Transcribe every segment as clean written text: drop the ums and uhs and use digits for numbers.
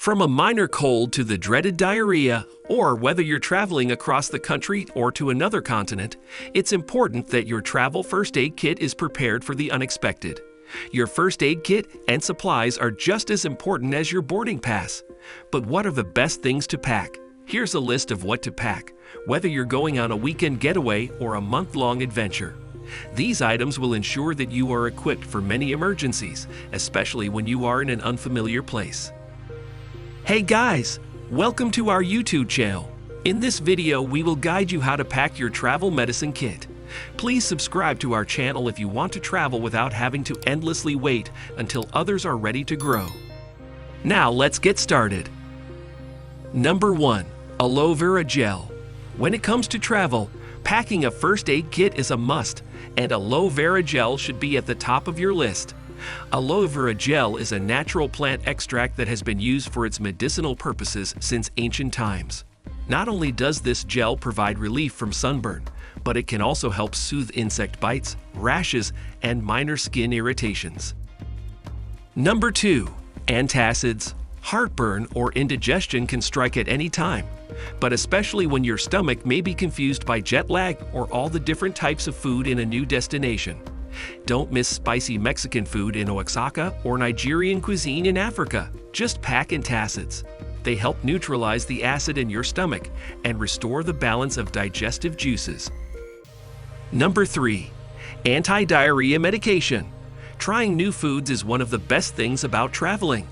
From a minor cold to the dreaded diarrhea, or whether you're traveling across the country or to another continent, it's important that your travel first aid kit is prepared for the unexpected. Your first aid kit and supplies are just as important as your boarding pass. But what are the best things to pack? Here's a list of what to pack, whether you're going on a weekend getaway or a month-long adventure. These items will ensure that you are equipped for many emergencies, especially when you are in an unfamiliar place. Hey guys, welcome to our YouTube channel. In this video, we will guide you how to pack your travel medicine kit. Please subscribe to our channel if you want to travel without having to endlessly wait until others are ready to grow. Now let's get started. Number 1. Aloe vera gel. When it comes to travel, packing a first aid kit is a must, and aloe vera gel should be at the top of your list. Aloe vera gel is a natural plant extract that has been used for its medicinal purposes since ancient times. Not only does this gel provide relief from sunburn, but it can also help soothe insect bites, rashes, and minor skin irritations. Number 2. Antacids. Heartburn or indigestion can strike at any time, but especially when your stomach may be confused by jet lag or all the different types of food in a new destination. Don't miss spicy Mexican food in Oaxaca or Nigerian cuisine in Africa. Just pack antacids. They help neutralize the acid in your stomach and restore the balance of digestive juices. Number 3. Anti-diarrhea medication. Trying new foods is one of the best things about traveling.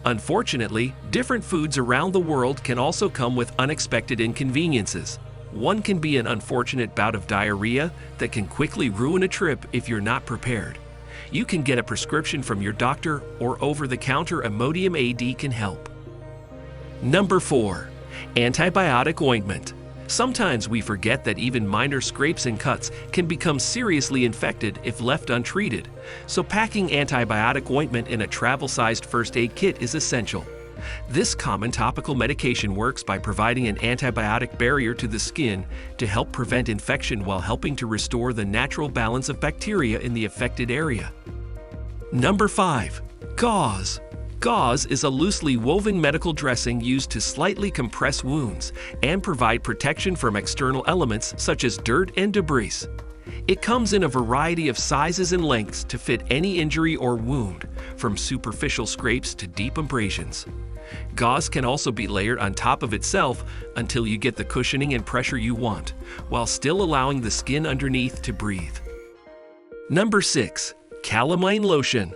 Unfortunately, different foods around the world can also come with unexpected inconveniences. One can be an unfortunate bout of diarrhea that can quickly ruin a trip if you're not prepared. You can get a prescription from your doctor, or over-the-counter Imodium AD can help. Number 4. Antibiotic ointment. Sometimes we forget that even minor scrapes and cuts can become seriously infected if left untreated, so packing antibiotic ointment in a travel-sized first aid kit is essential. This common topical medication works by providing an antibiotic barrier to the skin to help prevent infection while helping to restore the natural balance of bacteria in the affected area. Number 5. Gauze. Gauze is a loosely woven medical dressing used to slightly compress wounds and provide protection from external elements such as dirt and debris. It comes in a variety of sizes and lengths to fit any injury or wound, from superficial scrapes to deep abrasions. Gauze can also be layered on top of itself until you get the cushioning and pressure you want, while still allowing the skin underneath to breathe. Number 6. Calamine lotion.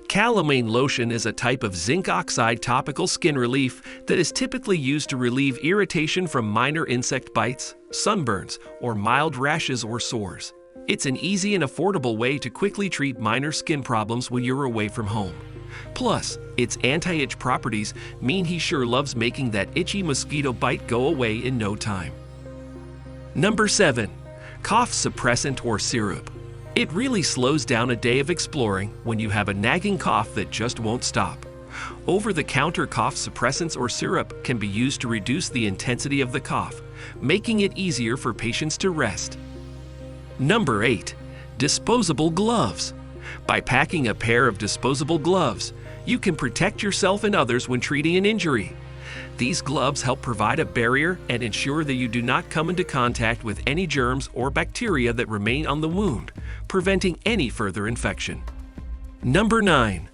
Calamine lotion is a type of zinc oxide topical skin relief that is typically used to relieve irritation from minor insect bites, sunburns, or mild rashes or sores. It's an easy and affordable way to quickly treat minor skin problems when you're away from home. Plus, its anti-itch properties mean he sure loves making that itchy mosquito bite go away in no time. Number 7. Cough suppressant or syrup. It really slows down a day of exploring when you have a nagging cough that just won't stop. Over-the-counter cough suppressants or syrup can be used to reduce the intensity of the cough, making it easier for patients to rest. Number 8. Disposable gloves. By packing a pair of disposable gloves, you can protect yourself and others when treating an injury. These gloves help provide a barrier and ensure that you do not come into contact with any germs or bacteria that remain on the wound, preventing any further infection. Number 9.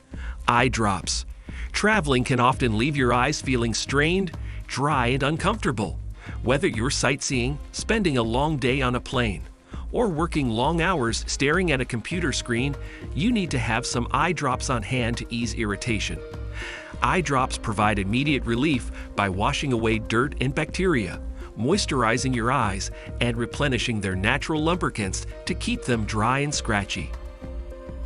Eye drops. Traveling can often leave your eyes feeling strained, dry, and uncomfortable. Whether you're sightseeing, spending a long day on a plane, or working long hours staring at a computer screen, you need to have some eye drops on hand to ease irritation. Eye drops provide immediate relief by washing away dirt and bacteria, moisturizing your eyes, and replenishing their natural lubricants to keep them dry and scratchy.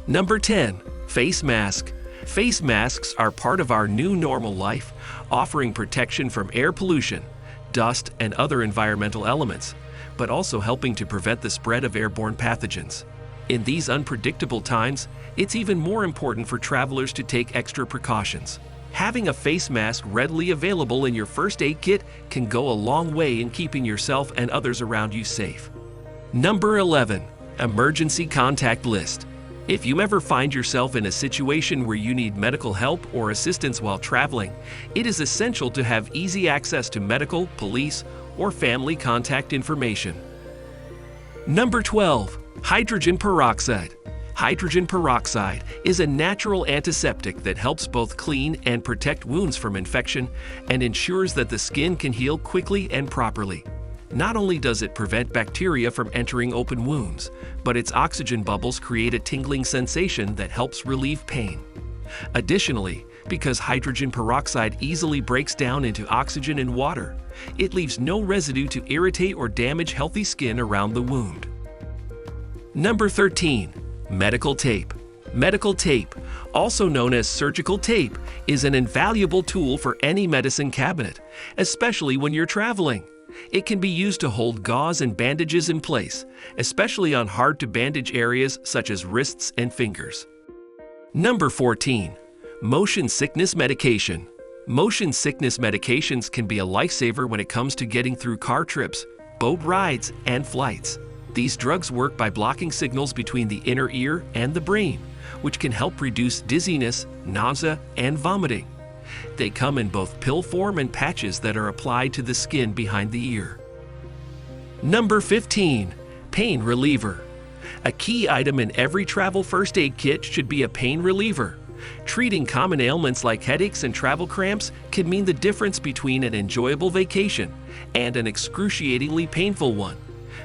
Number 10. Face mask. Face masks are part of our new normal life, offering protection from air pollution, dust, and other environmental elements, but also helping to prevent the spread of airborne pathogens. In these unpredictable times, it's even more important for travelers to take extra precautions. Having a face mask readily available in your first aid kit can go a long way in keeping yourself and others around you safe. Number 11. Emergency contact list. If you ever find yourself in a situation where you need medical help or assistance while traveling, it is essential to have easy access to medical, police, or family contact information. Number 12. Hydrogen peroxide. Hydrogen peroxide is a natural antiseptic that helps both clean and protect wounds from infection and ensures that the skin can heal quickly and properly. Not only does it prevent bacteria from entering open wounds, but its oxygen bubbles create a tingling sensation that helps relieve pain. Additionally, because hydrogen peroxide easily breaks down into oxygen and water, it leaves no residue to irritate or damage healthy skin around the wound. Number 13. Medical tape. Medical tape, also known as surgical tape, is an invaluable tool for any medicine cabinet, especially when you're traveling. It can be used to hold gauze and bandages in place, especially on hard-to-bandage areas such as wrists and fingers. Number 14. Motion sickness medication. Motion sickness medications can be a lifesaver when it comes to getting through car trips, boat rides, and flights. These drugs work by blocking signals between the inner ear and the brain, which can help reduce dizziness, nausea, and vomiting. They come in both pill form and patches that are applied to the skin behind the ear. Number 15. Pain reliever. A key item in every travel first aid kit should be a pain reliever. Treating common ailments like headaches and travel cramps can mean the difference between an enjoyable vacation and an excruciatingly painful one.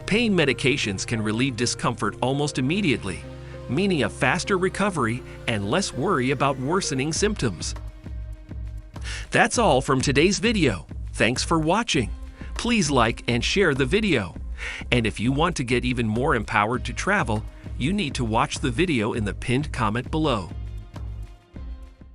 Pain medications can relieve discomfort almost immediately, meaning a faster recovery and less worry about worsening symptoms. That's all from today's video. Thanks for watching. Please like and share the video. And if you want to get even more empowered to travel, you need to watch the video in the pinned comment below.